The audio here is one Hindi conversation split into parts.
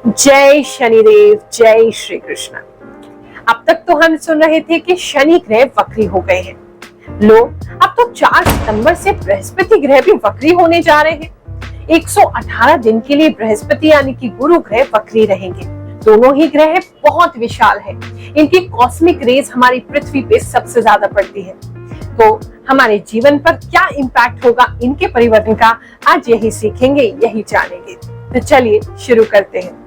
जय शनिदेव, जय श्री कृष्ण। अब तक तो हम सुन रहे थे कि शनि ग्रह वक्री हो गए हैं। लो, अब तो 4 सितंबर से बृहस्पति ग्रह भी वक्री होने जा रहे हैं। 118 दिन के लिए बृहस्पति यानी कि गुरु ग्रह वक्री रहेंगे। दोनों ही ग्रह बहुत विशाल है। इनकी कॉस्मिक रेज हमारी पृथ्वी पे सबसे ज्यादा पड़ती है। तो हमारे जीवन पर क्या इम्पैक्ट होगा इनके परिवर्तन का, आज यही सीखेंगे, यही जानेंगे। तो चलिए शुरू करते हैं।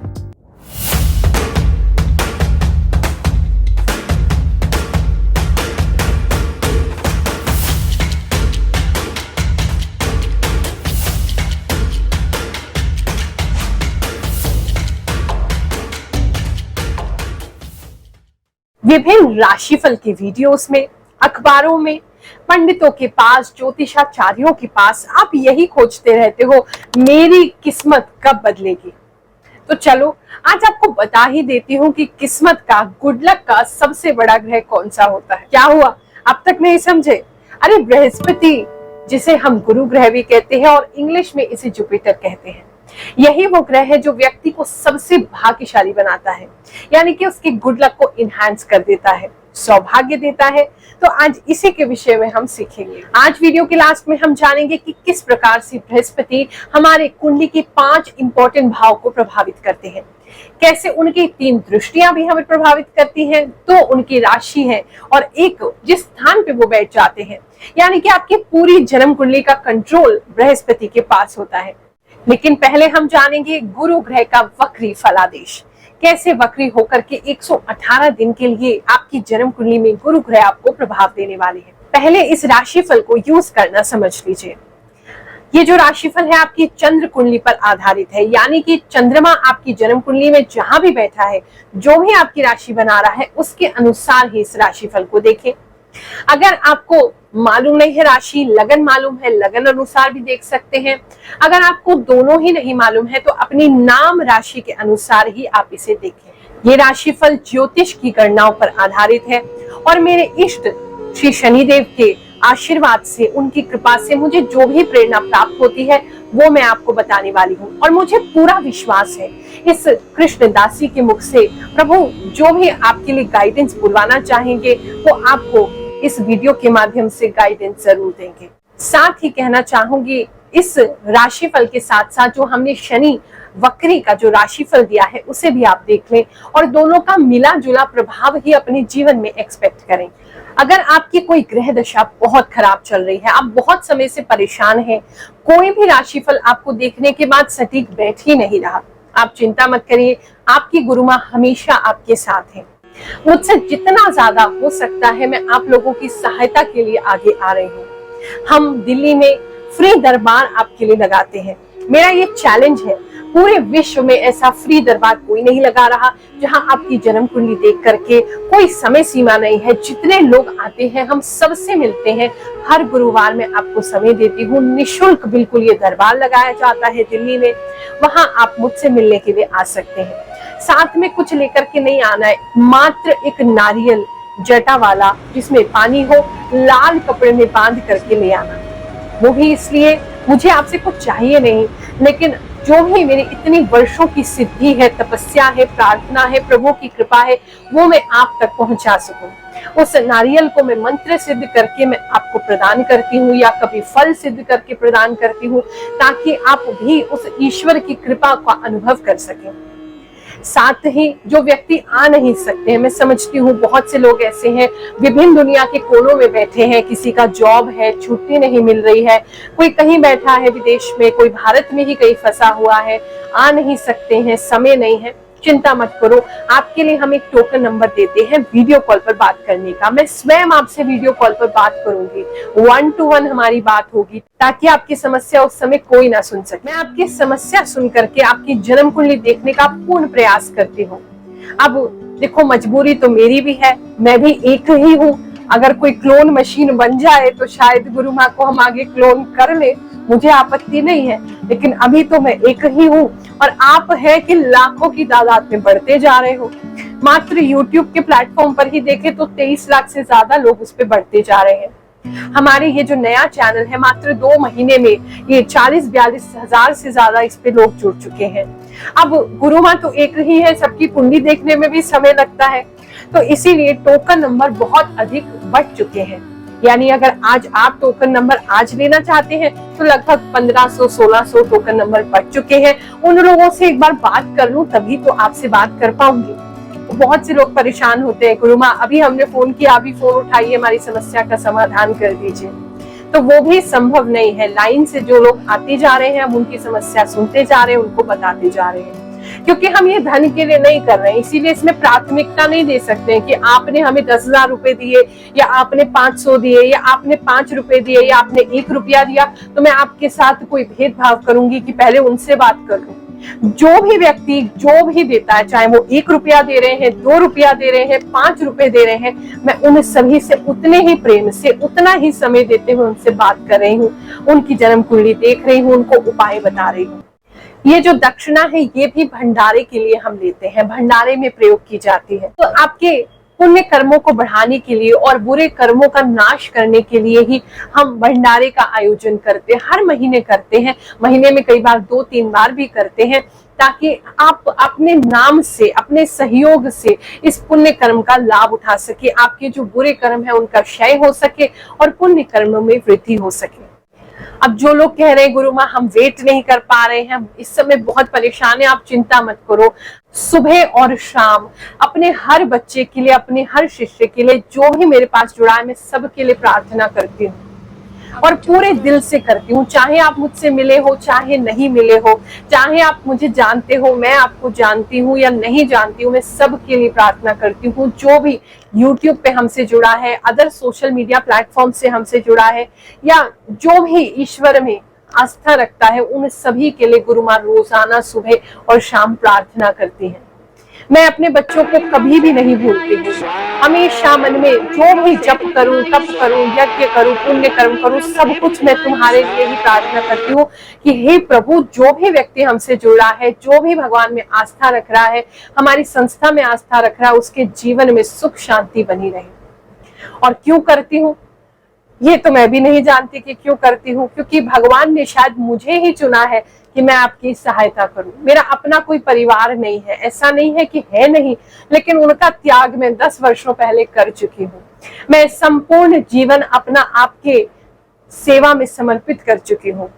विभिन्न राशिफल के वीडियोस में, अखबारों में, पंडितों के पास, ज्योतिषाचार्यों के पास आप यही खोजते रहते हो, मेरी किस्मत कब बदलेगी। तो चलो आज आपको बता ही देती हूँ कि किस्मत का, गुड लक का सबसे बड़ा ग्रह कौन सा होता है। क्या हुआ, अब तक नहीं समझे? अरे बृहस्पति, जिसे हम गुरु ग्रह भी कहते हैं और इंग्लिश में इसे जुपिटर कहते हैं, यही वो ग्रह है जो व्यक्ति को सबसे भाग्यशाली बनाता है, यानी कि उसके गुड लक को इनहैंस कर देता है, सौभाग्य देता है। तो आज इसी के विषय में हम सीखेंगे। आज वीडियो के लास्ट में हम जानेंगे कि किस प्रकार से बृहस्पति हमारे कुंडली के 5 इंपॉर्टेंट भाव को प्रभावित करते हैं, कैसे उनकी 3 दृष्टियां भी हमें प्रभावित करती हैं, तो उनकी राशि है और एक जिस स्थान पे वो बैठ जाते हैं, यानी कि आपकी पूरी जन्म कुंडली का कंट्रोल बृहस्पति के पास होता है। लेकिन पहले हम जानेंगे गुरु ग्रह का वक्री फलादेश, कैसे वक्री होकर के 118 दिन के लिए आपकी जन्म कुंडली में गुरु ग्रह आपको प्रभाव देने वाले हैं। पहले इस राशिफल को यूज करना समझ लीजिए। ये जो राशिफल है आपकी चंद्र कुंडली पर आधारित है, यानी कि चंद्रमा आपकी जन्म कुंडली में जहां भी बैठा है, जो भी आपकी राशि बना रहा है, उसके अनुसार ही इस राशिफल को देखें। अगर आपको मालूम नहीं है राशि, लगन मालूम है, लगन अनुसार भी देख सकते हैं। अगर आपको दोनों ही नहीं मालूम है तो अपनी नाम राशि के अनुसार ही आप इसे देखें। ये राशिफल ज्योतिष की गणनाओं पर आधारित है और मेरे इष्ट श्री शनिदेव के आशीर्वाद से, उनकी कृपा से मुझे जो भी प्रेरणा प्राप्त होती है वो मैं आपको बताने वाली हूँ। और मुझे पूरा विश्वास है इस कृष्ण दासी के मुख से प्रभु जो भी आपके लिए गाइडेंस बुलवाना चाहेंगे वो आपको इस वीडियो के माध्यम से गाइडेंस जरूर देंगे। साथ ही कहना चाहूंगी, इस राशिफल के साथ साथ जो हमने शनि वक्री का जो राशिफल दिया है उसे भी आप देख लें और दोनों का मिला जुला प्रभाव ही अपने जीवन में एक्सपेक्ट करें। अगर आपकी कोई ग्रह दशा बहुत खराब चल रही है, आप बहुत समय से परेशान हैं, कोई भी राशिफल आपको देखने के बाद सटीक बैठ ही नहीं रहा, आप चिंता मत करिए, आपकी गुरु माँ हमेशा आपके साथ है। मुझसे जितना ज्यादा हो सकता है मैं आप लोगों की सहायता के लिए आगे आ रही हूँ। हम दिल्ली में फ्री दरबार आपके लिए लगाते हैं। मेरा ये चैलेंज है, पूरे विश्व में ऐसा फ्री दरबार कोई नहीं लगा रहा जहां आपकी जन्म कुंडली देख करके, कोई समय सीमा नहीं है, जितने लोग आते हैं हम सबसे मिलते हैं। हर गुरुवार में आपको समय देती हूँ, निशुल्क बिल्कुल ये दरबार लगाया जाता है दिल्ली में, वहां आप मुझसे मिलने के लिए आ सकते हैं। साथ में कुछ लेकर के नहीं आना है, मात्र एक नारियल जटा वाला जिसमें पानी हो, लाल कपड़े में बांध करके ले आना। वो भी इसलिए मुझे आपसे कुछ चाहिए नहीं, लेकिन जो भी मेरी इतनी वर्षों की सिद्धि है, तपस्या है, प्रार्थना है, प्रभु की कृपा है, वो मैं आप तक पहुंचा सकूं। उस नारियल को मैं मंत्र सिद्ध करके मैं आपको प्रदान करती हूँ या कभी फल सिद्ध करके प्रदान करती हूँ, ताकि आप भी उस ईश्वर की कृपा का अनुभव कर सकें। साथ ही जो व्यक्ति आ नहीं सकते हैं, मैं समझती हूँ बहुत से लोग ऐसे हैं विभिन्न दुनिया के कोनों में बैठे हैं, किसी का जॉब है, छुट्टी नहीं मिल रही है, कोई कहीं बैठा है विदेश में, कोई भारत में ही कहीं फंसा हुआ है, आ नहीं सकते हैं, समय नहीं है, चिंता मत करो। आपके लिए हम एक टोकन नंबर देते हैं वीडियो कॉल पर बात करने का। मैं स्वयं आपसे वीडियो कॉल पर बात करूंगी, 1 to 1 हमारी बात होगी, ताकि आपकी समस्या उस समय कोई ना सुन सके। मैं आपकी समस्या सुन करके आपकी जन्म कुंडली देखने का पूर्ण प्रयास करती हूँ। अब देखो, मजबूरी तो मेरी भी है, मैं भी एक ही हूँ। अगर कोई क्लोन मशीन बन जाए तो शायद गुरु माँ को हम आगे क्लोन कर ले, मुझे आपत्ति नहीं है, लेकिन अभी तो मैं एक ही हूँ और आप है कि लाखों की तादाद में बढ़ते जा रहे हो। मात्र YouTube के प्लेटफॉर्म पर ही देखें तो 23 लाख से ज्यादा लोग उस पर बढ़ते जा रहे हैं। हमारे ये जो नया चैनल है, मात्र 2 महीने में ये 40-42 हजार से ज्यादा इस पे लोग जुड़ चुके हैं। अब गुरु माँ तो एक ही है, सबकी कुंडली देखने में भी समय लगता है, तो इसीलिए टोकन नंबर बहुत अधिक बढ़ चुके हैं। यानी अगर आज आप टोकन नंबर आज लेना चाहते हैं तो लगभग 1500-1600 टोकन नंबर बढ़ चुके हैं। उन लोगों से एक बार बात कर लूं तभी तो आपसे बात कर पाऊंगी। बहुत से लोग परेशान होते हैं, गुरु माँ अभी हमने फोन किया, अभी फोन उठाइए, हमारी समस्या का समाधान कर दीजिए। तो वो भी संभव नहीं है। लाइन से जो लोग आते जा रहे हैं, हम उनकी समस्या सुनते जा रहे हैं, उनको बताते जा रहे हैं, क्योंकि हम ये धन के लिए नहीं कर रहे हैं। इसीलिए इसमें प्राथमिकता नहीं दे सकते हैं कि आपने हमें 10,000 रुपए दिए, या आपने 500 दिए, या आपने 5 रुपए दिए, या आपने 1 रुपया दिया तो मैं आपके साथ कोई भेदभाव करूंगी कि पहले उनसे बात कर लूं। जो भी व्यक्ति जो भी देता है, चाहे वो 1 रुपया दे रहे हैं, 2 रुपया दे रहे हैं, 5 रुपए दे रहे हैं, मैं उन सभी से उतने ही प्रेम से, उतना ही समय देते हुए उनसे बात कर रही हूँ, उनकी जन्म कुंडली देख रही हूँ, उनको उपाय बता रही हूँ। ये जो दक्षिणा है ये भी भंडारे के लिए हम लेते हैं, भंडारे में प्रयोग की जाती है। तो आपके पुण्य कर्मों को बढ़ाने के लिए और बुरे कर्मों का नाश करने के लिए ही हम भंडारे का आयोजन करते हैं। हर महीने करते हैं, महीने में कई बार 2-3 बार भी करते हैं, ताकि आप अपने नाम से, अपने सहयोग से इस पुण्य कर्म का लाभ उठा सके, आपके जो बुरे कर्म है उनका क्षय हो सके और पुण्य कर्म में वृद्धि हो सके। अब जो लोग कह रहे हैं गुरु माँ हम वेट नहीं कर पा रहे हैं, इस समय बहुत परेशान है, आप चिंता मत करो। सुबह और शाम अपने हर बच्चे के लिए, अपने हर शिष्य के लिए, जो भी मेरे पास जुड़ा है, मैं सबके लिए प्रार्थना करती हूँ और पूरे दिल से करती हूँ। चाहे आप मुझसे मिले हो, चाहे नहीं मिले हो, चाहे आप मुझे जानते हो, मैं आपको जानती हूँ या नहीं जानती हूँ, मैं सबके लिए प्रार्थना करती हूँ। जो भी YouTube पे हमसे जुड़ा है, अदर सोशल मीडिया प्लेटफॉर्म से हमसे जुड़ा है, या जो भी ईश्वर में आस्था रखता है, उन सभी के लिए गुरु माँ रोजाना सुबह और शाम प्रार्थना करती है। मैं अपने बच्चों को कभी भी नहीं भूलती हूँ। हमेशा मन में जो भी जप करूं, तप करूं, यज्ञ करूं, पुण्य कर्म करूं, सब कुछ मैं तुम्हारे लिए ही प्रार्थना करती हूँ कि हे प्रभु, जो भी व्यक्ति हमसे जुड़ा है, जो भी भगवान में आस्था रख रहा है, हमारी संस्था में आस्था रख रहा है, उसके जीवन में सुख शांति बनी रहे। और क्यों करती हूँ ये तो मैं भी नहीं जानती कि क्यों करती हूँ, क्योंकि भगवान ने शायद मुझे ही चुना है कि मैं आपकी सहायता करूं। मेरा अपना कोई परिवार नहीं है, ऐसा नहीं है कि है नहीं, लेकिन उनका त्याग मैं 10 वर्षों पहले कर चुकी हूँ। मैं संपूर्ण जीवन अपना आपके सेवा में समर्पित कर चुकी हूँ।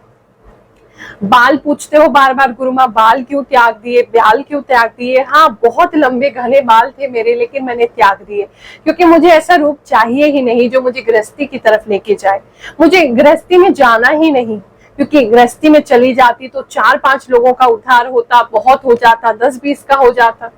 बाल पूछते हो बार बार गुरु माँ, बाल क्यों त्याग दिए, बाल क्यों त्याग दिए? हाँ, बहुत लंबे घने बाल थे मेरे, लेकिन मैंने त्याग दिए, क्योंकि मुझे ऐसा रूप चाहिए ही नहीं जो मुझे गृहस्थी की तरफ लेके जाए। मुझे गृहस्थी में जाना ही नहीं, क्योंकि गृहस्थी में चली जाती तो 4-5 लोगों का उद्धार होता, बहुत हो जाता, 10-20 का हो जाता,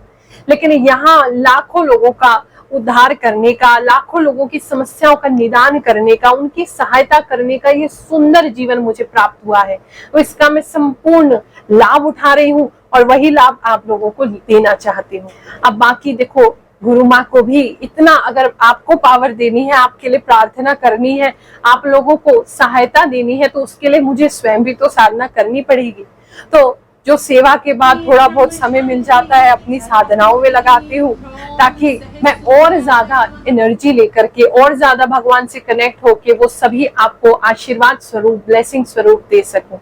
लेकिन यहाँ लाखों लोगों का उद्धार करने का, लाखों लोगों की समस्याओं का निदान करने का, उनकी सहायता करने का ये सुंदर जीवन मुझे प्राप्त हुआ है। तो इसका मैं संपूर्ण लाभ उठा रही हूँ और वही लाभ आप लोगों को देना चाहती हूँ। अब बाकी देखो, गुरु माँ को भी इतना अगर आपको पावर देनी है, आपके लिए प्रार्थना करनी है, आप लोगों को सहायता देनी है, तो उसके लिए मुझे स्वयं भी तो साधना करनी पड़ेगी। तो जो सेवा के बाद थोड़ा बहुत समय मिल जाता है, अपनी साधनाओं में लगाती हूँ, ताकि मैं और ज्यादा एनर्जी लेकर के, और ज्यादा भगवान से कनेक्ट होके वो सभी आपको आशीर्वाद स्वरूप, ब्लेसिंग स्वरूप दे सकूं।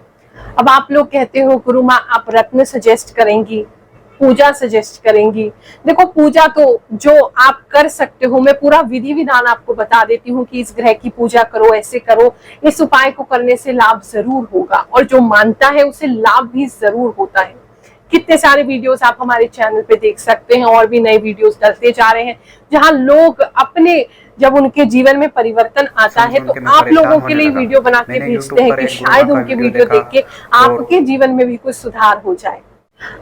अब आप लोग कहते हो गुरु माँ आप रत्न सजेस्ट करेंगी, पूजा सजेस्ट करेंगी। देखो, पूजा तो जो आप कर सकते हो, मैं पूरा विधि विधान आपको बता देती हूँ कि इस ग्रह की पूजा करो, ऐसे करो, इस उपाय को करने से लाभ जरूर होगा, और जो मानता है उसे लाभ भी जरूर होता है। कितने सारे वीडियोस आप हमारे चैनल पे देख सकते हैं, और भी नए वीडियोस डलते जा रहे हैं, जहां लोग अपने, जब उनके जीवन में परिवर्तन आता है तो आप लोगों के लिए वीडियो बना के भेजते हैं कि शायद उनके वीडियो देख के आपके जीवन में भी कुछ सुधार हो जाए।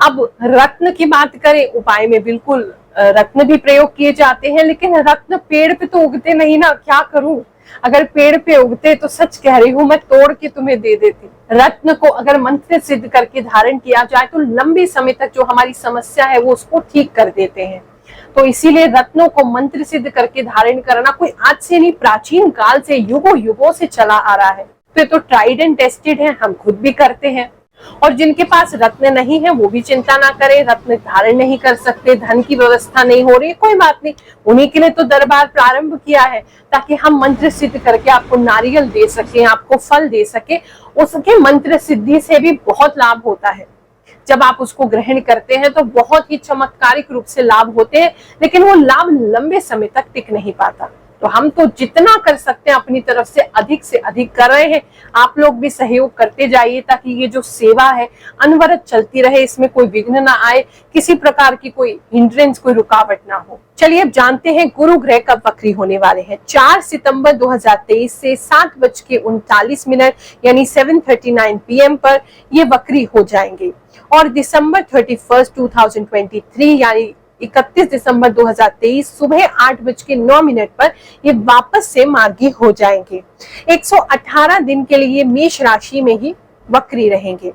अब रत्न की बात करें, उपाय में बिल्कुल रत्न भी प्रयोग किए जाते हैं, लेकिन रत्न पेड़ पे तो उगते नहीं ना, क्या करूं? अगर पेड़ पे उगते तो सच कह रही हूँ, मैं तोड़ के तुम्हें दे देती। रत्न को अगर मंत्र सिद्ध करके धारण किया जाए तो लंबे समय तक जो हमारी समस्या है वो उसको ठीक कर देते हैं। तो इसीलिए रत्नों को मंत्र सिद्ध करके धारण करना कोई आज से नहीं, प्राचीन काल से, युगों युगों से चला आ रहा है। तो ये तो ट्राइड एंड टेस्टेड है, हम खुद भी करते हैं। और जिनके पास रत्न नहीं है वो भी चिंता ना करें, रत्न धारण नहीं कर सकते, धन की व्यवस्था नहीं हो रही, कोई बात नहीं, उन्हीं के लिए तो दरबार प्रारंभ किया है ताकि हम मंत्र सिद्ध करके आपको नारियल दे सके, आपको फल दे सके। उसके मंत्र सिद्धि से भी बहुत लाभ होता है। जब आप उसको ग्रहण करते हैं तो बहुत ही चमत्कारिक रूप से लाभ होते हैं, लेकिन वो लाभ लंबे समय तक टिक नहीं पाता। तो हम तो जितना कर सकते हैं अपनी तरफ से अधिक कर रहे हैं। आप लोग भी सहयोग करते जाइए ताकि ये जो सेवा है अनवरत चलती रहे, इसमें कोई विघ्न ना आए, किसी प्रकार की कोई हिंड्रेंस, कोई रुकावट ना हो। चलिए अब जानते हैं गुरु ग्रह कब वक्री होने वाले हैं। 4 सितंबर 2023 से 7:39 यानी 7:39 PM पर ये वक्री हो जाएंगे और दिसंबर 31 2023 यानी 31 दिसंबर 2023 सुबह 8:09 पर ये वापस से मार्गी हो जाएंगे। 118 दिन के लिए मेष राशि में ही वक्री रहेंगे।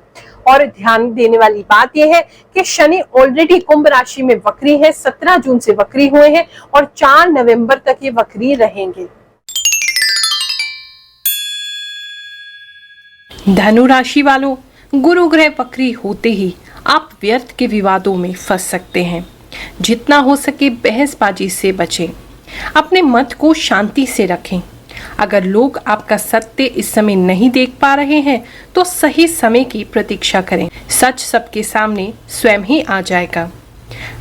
और ध्यान देने वाली बात यह है कि शनि ऑलरेडी कुंभ राशि में वक्री है, 17 जून से वक्री हुए हैं और 4 नवंबर तक ये वक्री रहेंगे। धनु राशि वालों, गुरु ग्रह वक्री होते ही आप व्यर्थ के विवादों में फंस सकते हैं। जितना हो सके बहसबाजी से बचें। अपने मत को शांति से रखें। अगर लोग आपका सत्य इस समय नहीं देख पा रहे हैं तो सही समय की प्रतीक्षा करें। सच सबके सामने स्वयं ही आ जाएगा।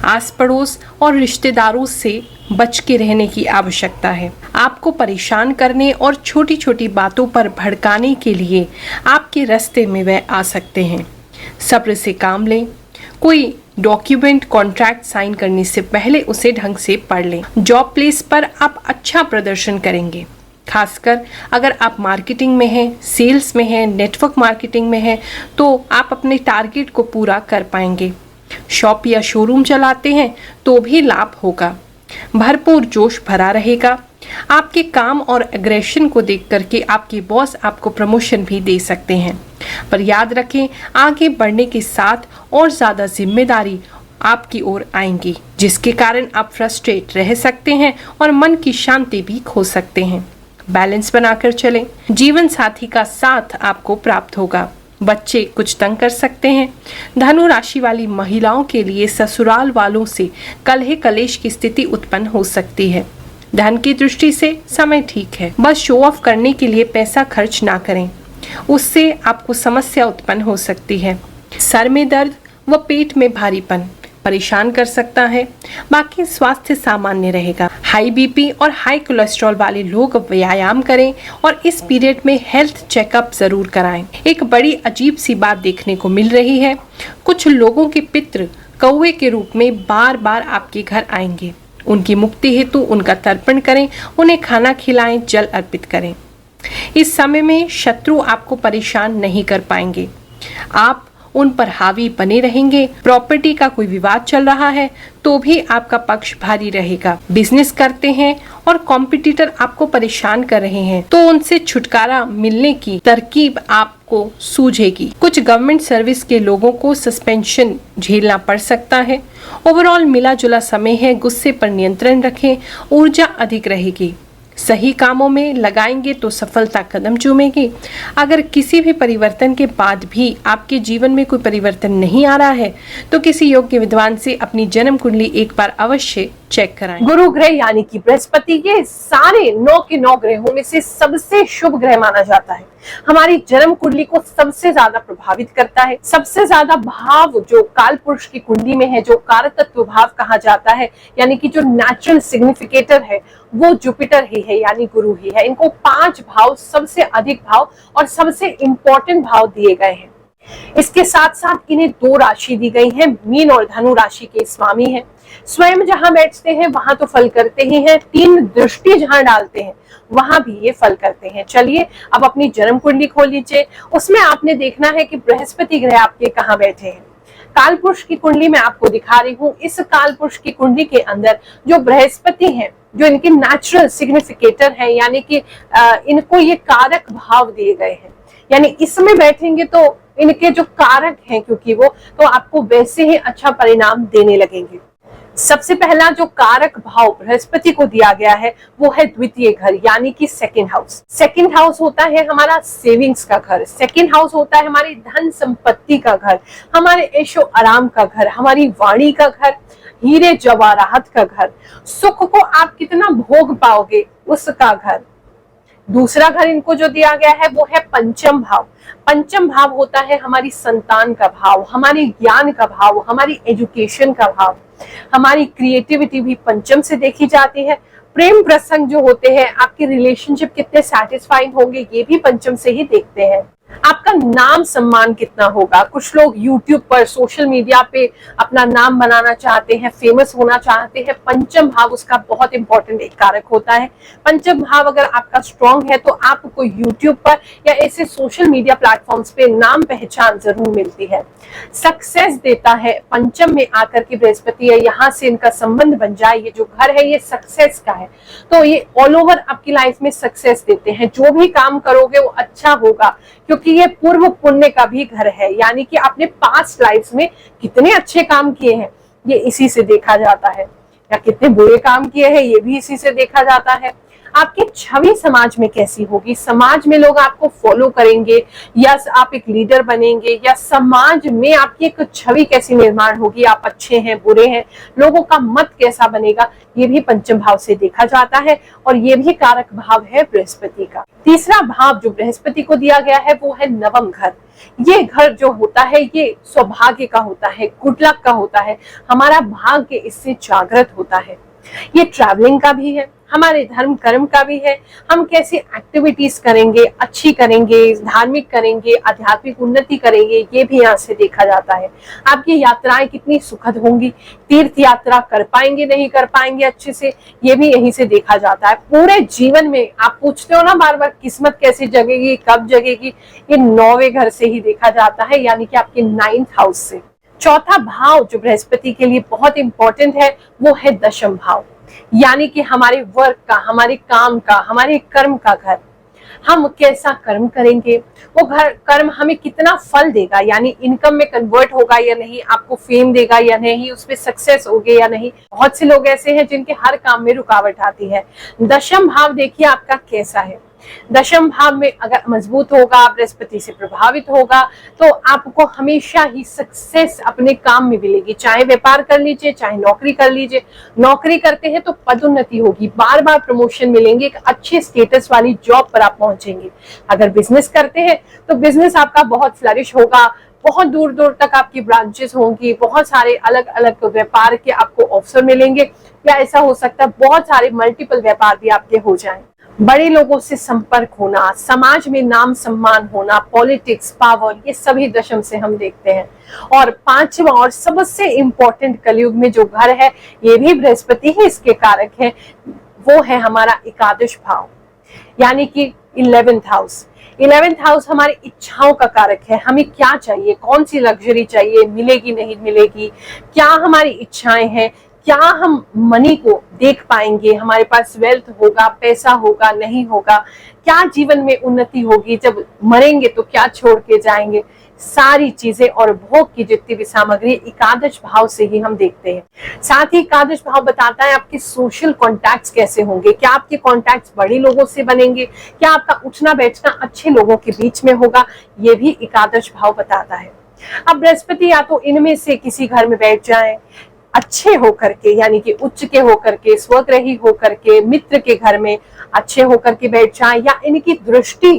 आस पड़ोस और रिश्तेदारों से बच के रहने की आवश्यकता है। आपको परेशान करने और छोटी छोटी बातों पर भड़काने के लिए आपके रास्ते में वह आ सकते हैं। सब्र से काम लें। कोई डॉक्यूमेंट, कॉन्ट्रैक्ट साइन करने से पहले उसे ढंग से पढ़ लें। जॉब प्लेस पर आप अच्छा प्रदर्शन करेंगे। खासकर अगर आप मार्केटिंग में हैं, सेल्स में हैं, नेटवर्क मार्केटिंग में हैं तो आप अपने टारगेट को पूरा कर पाएंगे। शॉप या शोरूम चलाते हैं तो भी लाभ होगा। भरपूर जोश भरा रहेगा। आपके काम और एग्रेशन को देख करके आपके बॉस आपको प्रमोशन भी दे सकते हैं। पर याद रखें, आगे बढ़ने के साथ और ज़्यादा जिम्मेदारी आपकी ओर आएंगी, जिसके कारण आप फ्रस्ट्रेट रह सकते हैं और मन की शांति भी खो सकते हैं। बैलेंस बनाकर चलें। जीवन साथी का साथ आपको प्राप्त होगा। बच्चे कुछ तंग कर सकते हैं। धनु राशि वाली महिलाओं के लिए ससुराल वालों से कलह कलेश की स्थिति उत्पन्न हो सकती है। धन की दृष्टि से समय ठीक है। बस शो ऑफ करने के लिए पैसा खर्च ना करें, उससे आपको समस्या उत्पन्न हो सकती है। सर में दर्द व पेट में भारीपन परेशान कर सकता है। बाकी स्वास्थ्य सामान्य रहेगा। हाई बीपी और हाई कोलेस्ट्रॉल वाले लोग व्यायाम करें और इस पीरियड में हेल्थ चेकअप जरूर कराएं। एक बड़ी अजीब सी बात देखने को मिल रही है। कुछ लोगों के पितृ कौवे के रूप में बार बार आपके घर आएंगे। उनकी मुक्ति हेतु उनका तर्पण करें, उन्हें खाना खिलाएं, जल अर्पित करें। इस समय में शत्रु आपको परेशान नहीं कर पाएंगे। आप उन पर हावी बने रहेंगे। प्रॉपर्टी का कोई विवाद चल रहा है तो भी आपका पक्ष भारी रहेगा। बिजनेस करते हैं और कॉम्पिटिटर आपको परेशान कर रहे हैं तो उनसे छुटकारा मिलने की तरकीब आपको सूझेगी। कुछ गवर्नमेंट सर्विस के लोगों को सस्पेंशन झेलना पड़ सकता है। ओवरऑल मिला जुला समय है। गुस्से पर नियंत्रण रखें, ऊर्जा अधिक रहेगी। सही कामों में लगाएंगे तो सफलता कदम चूमेगी। अगर किसी भी परिवर्तन के बाद भी आपके जीवन में कोई परिवर्तन नहीं आ रहा है तो किसी योग्य विद्वान से अपनी जन्म कुंडली एक बार अवश्य चेक कराएं। गुरु ग्रह यानी कि बृहस्पति ये सारे 9 के 9 ग्रहों में से सबसे शुभ ग्रह माना जाता है। हमारी जन्म कुंडली को सबसे ज्यादा प्रभावित करता है। सबसे ज्यादा भाव जो काल पुरुष की कुंडली में है, जो कारतत्व भाव कहा जाता है, यानी कि जो नेचुरल सिग्निफिकेटर है वो जुपिटर ही है, यानी गुरु ही है। इनको 5 भाव, सबसे अधिक भाव और सबसे इंपॉर्टेंट भाव दिए गए हैं। इसके साथ साथ इन्हें 2 राशि दी गई है। मीन और धनु राशि के स्वामी हैं। स्वयं जहां बैठते हैं वहां तो फल करते ही हैं, 3 दृष्टि जहां डालते हैं वहां भी ये फल करते हैं। चलिए अब अपनी जन्म कुंडली खोल लीजिए। उसमें आपने देखना है कि बृहस्पति ग्रह आपके कहाँ बैठे हैं। काल पुरुष की कुंडली में आपको दिखा रही हूँ। इस काल पुरुष की कुंडली के अंदर जो बृहस्पति हैं, जो इनके नेचुरल सिग्निफिकेटर हैं, यानी कि इनको ये कारक भाव दिए गए हैं, यानी इसमें बैठेंगे तो इनके जो कारक हैं क्योंकि वो, तो आपको वैसे ही अच्छा परिणाम देने लगेंगे। सबसे पहला जो कारक भाव बृहस्पति को दिया गया है वो है द्वितीय घर, यानी कि सेकंड हाउस। सेकंड हाउस होता है हमारा सेविंग्स का घर, सेकंड हाउस होता है हमारी धन संपत्ति का घर, हमारे ऐशो आराम का घर, हमारी वाणी का घर, हीरे जवाहरात का घर, सुख को आप कितना भोग पाओगे उसका घर। दूसरा घर इनको जो दिया गया है वो है पंचम भाव। पंचम भाव होता है हमारी संतान का भाव, हमारी ज्ञान का भाव, हमारी एजुकेशन का भाव, हमारी क्रिएटिविटी भी पंचम से देखी जाती है। प्रेम प्रसंग जो होते हैं, आपके रिलेशनशिप कितने सेटिस्फाइंग होंगे, ये भी पंचम से ही देखते हैं। आपका नाम सम्मान कितना होगा। कुछ लोग YouTube पर, सोशल मीडिया पे अपना नाम बनाना चाहते हैं, फेमस होना चाहते हैं। पंचम भाव उसका बहुत इंपॉर्टेंट एक कारक होता है। पंचम भाव अगर आपका स्ट्रॉन्ग है तो आपको YouTube पर या ऐसे सोशल मीडिया प्लेटफॉर्म्स पे नाम पहचान जरूर मिलती है, सक्सेस देता है। पंचम में आकर के बृहस्पति है, यहाँ से इनका संबंध बन जाए, ये जो घर है ये सक्सेस का है, तो ये ऑल ओवर आपकी लाइफ में सक्सेस देते हैं। जो भी काम करोगे वो अच्छा होगा, क्योंकि ये पूर्व पुण्य का भी घर है, यानी कि आपने पास्ट लाइफ में कितने अच्छे काम किए हैं ये इसी से देखा जाता है, या कितने बुरे काम किए हैं ये भी इसी से देखा जाता है। आपकी छवि समाज में कैसी होगी, समाज में लोग आपको फॉलो करेंगे या आप एक लीडर बनेंगे, या समाज में आपकी एक छवि कैसी निर्माण होगी, आप अच्छे हैं बुरे हैं, लोगों का मत कैसा बनेगा, ये भी पंचम भाव से देखा जाता है। और ये भी कारक भाव है बृहस्पति का। तीसरा भाव जो बृहस्पति को दिया गया है वो है नवम घर। ये घर जो होता है ये सौभाग्य का होता है, गुड लक का होता है, हमारा भाग्य इससे जागृत होता है। ये ट्रैवलिंग का भी है, हमारे धर्म कर्म का भी है, हम कैसी एक्टिविटीज करेंगे, अच्छी करेंगे, धार्मिक करेंगे, आध्यात्मिक उन्नति करेंगे, ये भी यहाँ से देखा जाता है। आपकी यात्राएं कितनी सुखद होंगी, तीर्थ यात्रा कर पाएंगे नहीं कर पाएंगे अच्छे से, ये भी यहीं से देखा जाता है। पूरे जीवन में आप पूछते हो ना बार बार किस्मत कैसे जगेगी, कब जगेगी, ये 9वें घर से ही देखा जाता है, यानी कि आपके 9th हाउस से। चौथा भाव जो बृहस्पति के लिए बहुत इंपॉर्टेंट है वो है दशम भाव, यानी कि हमारे वर्क का, हमारे काम का, हमारे कर्म का घर। हम कैसा कर्म करेंगे, वो घर कर्म हमें कितना फल देगा, यानी इनकम में कन्वर्ट होगा या नहीं, आपको फेम देगा या नहीं, उसमें सक्सेस होगे या नहीं। बहुत से लोग ऐसे हैं जिनके हर काम में रुकावट आती है। दशम भाव देखिए आपका कैसा है। दशम भाव में अगर मजबूत होगा, बृहस्पति से प्रभावित होगा, तो आपको हमेशा ही सक्सेस अपने काम में मिलेगी। चाहे व्यापार कर लीजिए, चाहे नौकरी कर लीजिए। नौकरी करते हैं तो पदोन्नति होगी, बार बार प्रमोशन मिलेंगे, एक अच्छे स्टेटस वाली जॉब पर आप पहुंचेंगे। अगर बिजनेस करते हैं तो बिजनेस आपका बहुत फ्लरिश होगा, बहुत दूर दूर तक आपकी ब्रांचेस होंगी, बहुत सारे अलग अलग व्यापार के आपको अवसर मिलेंगे, या ऐसा हो सकता है बहुत सारे मल्टीपल व्यापार भी आपके हो जाएं। बड़े लोगों से संपर्क होना, समाज में नाम सम्मान होना, पॉलिटिक्स, पावर, ये सभी दशम से हम देखते हैं। और पांचवा और सबसे इंपॉर्टेंट कलयुग में जो घर है, ये भी बृहस्पति ही इसके कारक है, वो है हमारा एकादश भाव, यानी कि 11th हाउस। 11th हाउस हमारी इच्छाओं का कारक है। हमें क्या चाहिए, कौन सी लग्जरी चाहिए, मिलेगी नहीं मिलेगी, क्या हमारी इच्छाएं हैं, क्या हम मनी को देख पाएंगे, हमारे पास वेल्थ होगा, पैसा होगा नहीं होगा, क्या जीवन में उन्नति होगी, जब मरेंगे तो क्या छोड़ के जाएंगे, सारी चीजें और भोग की जितनी भी सामग्री एकादश भाव से ही हम देखते हैं। साथ ही एकादश भाव बताता है आपके सोशल कॉन्टैक्ट्स कैसे होंगे, क्या आपके कॉन्टैक्ट्स बड़े लोगों से बनेंगे, क्या आपका उठना बैठना अच्छे लोगों के बीच में होगा, ये भी एकादश भाव बताता है। अब बृहस्पति या तो इनमें से किसी घर में बैठ जाए अच्छे होकर के, यानी कि उच्च के होकर के, स्वग्रही होकर के, मित्र के घर में अच्छे होकर के बैठ जाए, या इनकी दृष्टि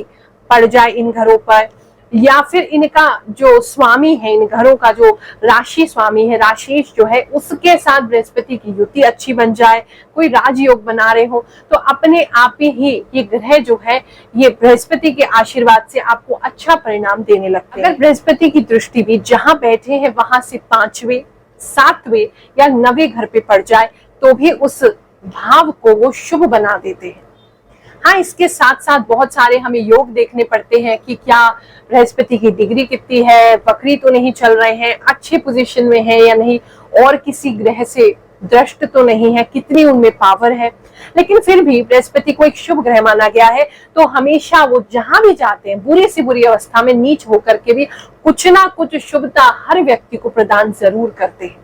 पड़ जाए इन घरों पर, या फिर इनका जो स्वामी है, इन घरों का जो राशि स्वामी है, राशेष जो है, उसके साथ बृहस्पति की युति अच्छी बन जाए, कोई राजयोग बना रहे हो, तो अपने आप ही ये ग्रह जो है ये बृहस्पति के आशीर्वाद से आपको अच्छा परिणाम देने लगते हैं। अगर बृहस्पति की दृष्टि भी जहां बैठे हैं वहां से 5वें, 7वें या 9वें घर पे पड़ जाए तो भी उस भाव को वो शुभ बना देते हैं। हाँ, इसके साथ साथ बहुत सारे हमें योग देखने पड़ते हैं कि क्या बृहस्पति की डिग्री कितनी है, वक्री तो नहीं चल रहे हैं, अच्छे पोजीशन में है या नहीं, और किसी ग्रह से दृष्ट तो नहीं है, कितनी उनमें पावर है। लेकिन फिर भी बृहस्पति को एक शुभ ग्रह माना गया है, तो हमेशा वो जहां भी जाते हैं बुरी से बुरी अवस्था में नीच होकर के भी कुछ ना कुछ शुभता हर व्यक्ति को प्रदान जरूर करते हैं।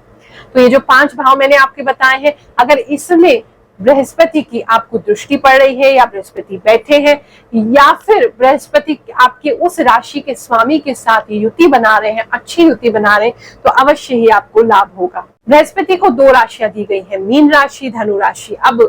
तो ये जो 5 भाव मैंने आपके बताए हैं, अगर इसमें बृहस्पति की आपको दृष्टि पड़ रही है, या बृहस्पति बैठे हैं, या फिर बृहस्पति आपके उस राशि के स्वामी के साथ युति बना रहे हैं, अच्छी युति बना रहे हैं, तो अवश्य ही आपको लाभ होगा। बृहस्पति को 2 राशियां दी गई है, मीन राशि, धनु राशि। अब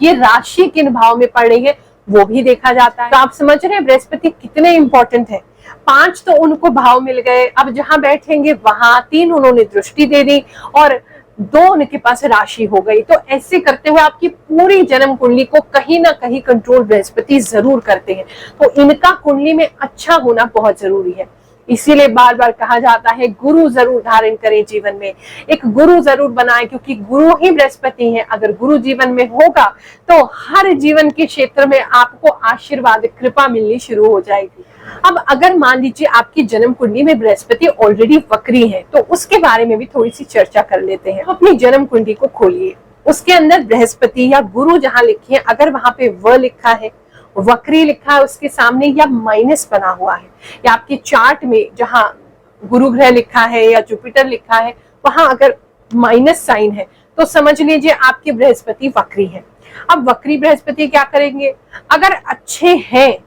ये राशि किन भाव में पड़ रही है वो भी देखा जाता है। तो आप समझ रहे हैं बृहस्पति कितने इंपॉर्टेंट है। 5 तो उनको भाव मिल गए, अब जहां बैठेंगे वहां 3 उन्होंने दृष्टि दे दी, और 2 उनके पास राशि हो गई। तो ऐसे करते हुए आपकी पूरी जन्म कुंडली को कहीं ना कहीं कंट्रोल बृहस्पति जरूर करते हैं। तो इनका कुंडली में अच्छा होना बहुत जरूरी है। इसीलिए बार बार कहा जाता है गुरु जरूर धारण करें जीवन में, एक गुरु जरूर बनाएं, क्योंकि गुरु ही बृहस्पति हैं। अगर गुरु जीवन में होगा तो हर जीवन के क्षेत्र में आपको आशीर्वाद, कृपा मिलनी शुरू हो जाएगी। अब अगर मान लीजिए आपकी जन्म कुंडली में बृहस्पति ऑलरेडी वक्री है, तो उसके बारे में भी थोड़ी सी चर्चा कर लेते हैं। अपनी जन्म कुंडली को खोलिए, उसके अंदर बृहस्पति या गुरु जहां लिखी है, अगर वहां पे व लिखा है, वक्री लिखा है उसके सामने, या माइनस बना हुआ है, या आपके चार्ट में जहां गुरु ग्रह लिखा है या जुपिटर लिखा है वहां अगर माइनस साइन है, तो समझ लीजिए आपके बृहस्पति वक्री है। अब वक्री बृहस्पति क्या करेंगे? अगर अच्छे हैं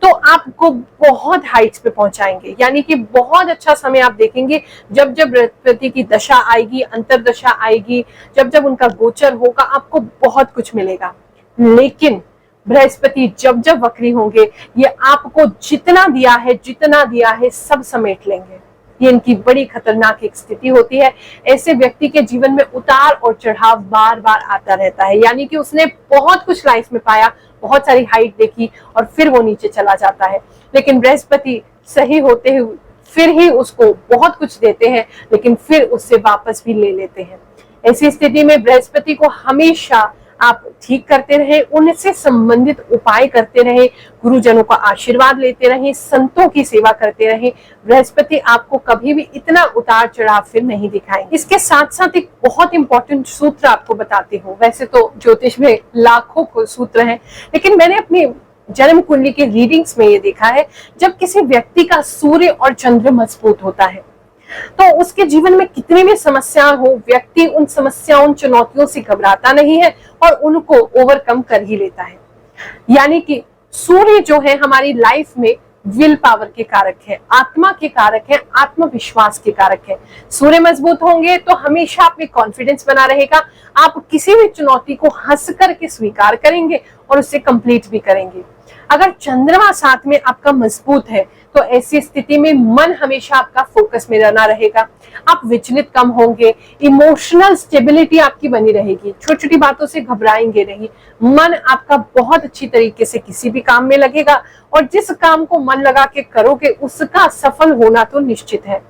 तो आपको बहुत हाइट्स पे पहुंचाएंगे, यानी कि बहुत अच्छा समय आप देखेंगे। जब जब बृहस्पति की दशा आएगी, अंतरदशा आएगी, जब जब उनका गोचर होगा, आपको बहुत कुछ मिलेगा। लेकिन बृहस्पति जब जब वक्री होंगे, ये आपको जितना दिया है सब समेट लेंगे। ये इनकी बड़ी खतरनाक एक स्थिति होती है। ऐसे व्यक्ति के जीवन में उतार और चढ़ाव बार बार आता रहता है, यानी कि उसने बहुत कुछ लाइफ में पाया, बहुत सारी हाइट देखी, और फिर वो नीचे चला जाता है। लेकिन बृहस्पति सही होते हुए फिर ही उसको बहुत कुछ देते हैं, लेकिन फिर उससे वापस भी ले लेते हैं। ऐसी स्थिति में बृहस्पति को हमेशा आप ठीक करते रहे, उनसे संबंधित उपाय करते रहे, गुरुजनों का आशीर्वाद लेते रहे, संतों की सेवा करते रहे। बृहस्पति आपको कभी भी इतना उतार चढ़ाव फिर नहीं दिखाएंगे। इसके साथ साथ एक बहुत इंपॉर्टेंट सूत्र आपको बताती हूँ। वैसे तो ज्योतिष में लाखों सूत्र हैं, लेकिन मैंने अपनी जन्म कुंडली के रीडिंग्स में ये देखा है, जब किसी व्यक्ति का सूर्य और चंद्र मजबूत होता है तो उसके जीवन में कितनी भी समस्या हो, व्यक्ति उन समस्याओं, उन चुनौतियों से घबराता नहीं है और उनको ओवरकम कर ही लेता है। यानी कि सूर्य जो है हमारी लाइफ में विल पावर के कारक है, आत्मा के कारक है, आत्मविश्वास के कारक है। सूर्य मजबूत होंगे तो हमेशा आप में कॉन्फिडेंस बना रहेगा, आप किसी भी चुनौती को हंस करके स्वीकार करेंगे और उसे कंप्लीट भी करेंगे। अगर चंद्रमा साथ में आपका मजबूत है तो ऐसी स्थिति में मन हमेशा आपका फोकस में रहना रहेगा, आप विचलित कम होंगे, इमोशनल स्टेबिलिटी आपकी बनी रहेगी, छोटी छोटी बातों से घबराएंगे नहीं, मन आपका बहुत अच्छी तरीके से किसी भी काम में लगेगा, और जिस काम को मन लगा के करोगे उसका सफल होना तो निश्चित है।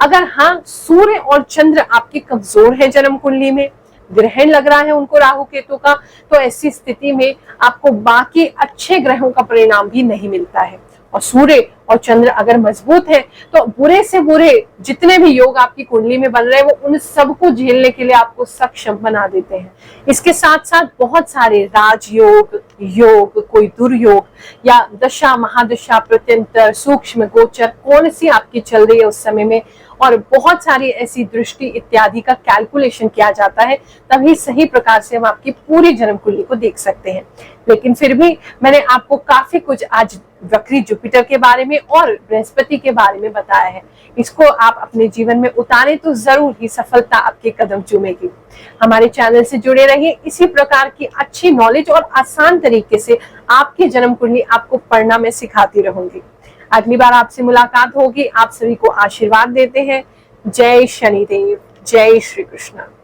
अगर हाँ सूर्य और चंद्र आपके कमजोर है, जन्म कुंडली में ग्रहण लग रहा है उनको राहु केतु का, तो ऐसी स्थिति में आपको बाकी अच्छे ग्रहों का परिणाम भी नहीं मिलता है। और सूर्य और चंद्र अगर मजबूत है तो बुरे से बुरे जितने भी योग आपकी कुंडली में बन रहे हैं वो उन सबको झेलने के लिए आपको सक्षम बना देते हैं। इसके साथ साथ बहुत सारे राजयोग, योग, कोई दुर्योग या दशा, महादशा, प्रत्यंतर, सूक्ष्म गोचर कौन सी आपकी चल रही है उस समय में, और बहुत सारी ऐसी दृष्टि इत्यादि का कैलकुलेशन किया जाता है, तभी सही प्रकार से हम आपकी पूरी जन्म कुंडली को देख सकते हैं। लेकिन फिर भी मैंने आपको काफी कुछ आज वक्री जुपिटर के बारे में और बृहस्पति के बारे में बताया है। इसको आप अपने जीवन में उतारें तो जरूर ही सफलता आपके कदम चूमेगी। हमारे चैनल से जुड़े रहिए, इसी प्रकार की अच्छी नॉलेज और आसान तरीके से आपकी जन्म कुंडली आपको पढ़ना मैं सिखाती रहूंगी। अगली बार आपसे मुलाकात होगी। आप सभी को आशीर्वाद देते हैं। जय शनिदेव, जय श्री कृष्ण।